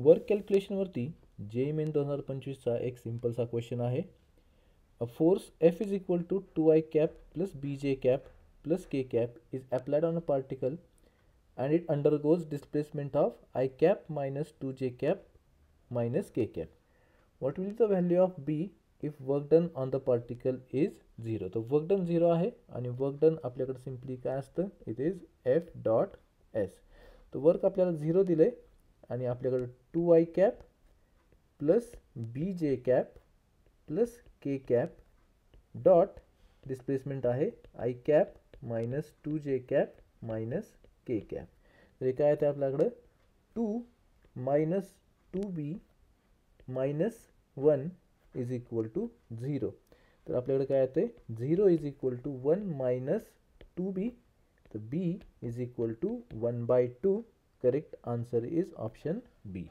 Work कॅल्क्युलेशनवरती JEE 2025चा एक सिम्पलसा question आहे. A force F is equal to 2I cap plus BJ cap plus K cap is applied on a particle and it undergoes displacement of I cap minus 2J cap minus K cap. What will be the value of B if work done on the particle is 0? तर work done 0 आहे आणि work done आपल्याकडे simply काय असतं, it is F dot S. तर work आपल्याला 0 दिलं आहे आणि आपल्याकडे 2I cap plus BJ cap plus K cap dot displacement आहे I cap minus 2J cap minus K cap. तर हे काय आहे, आपल्याकडं 2 minus 2B minus 1 is equal to 0. तर आपल्याकडे काय येते, 0 is equal to 1 minus 2B. तर B is equal to 1/2. Correct answer is option B.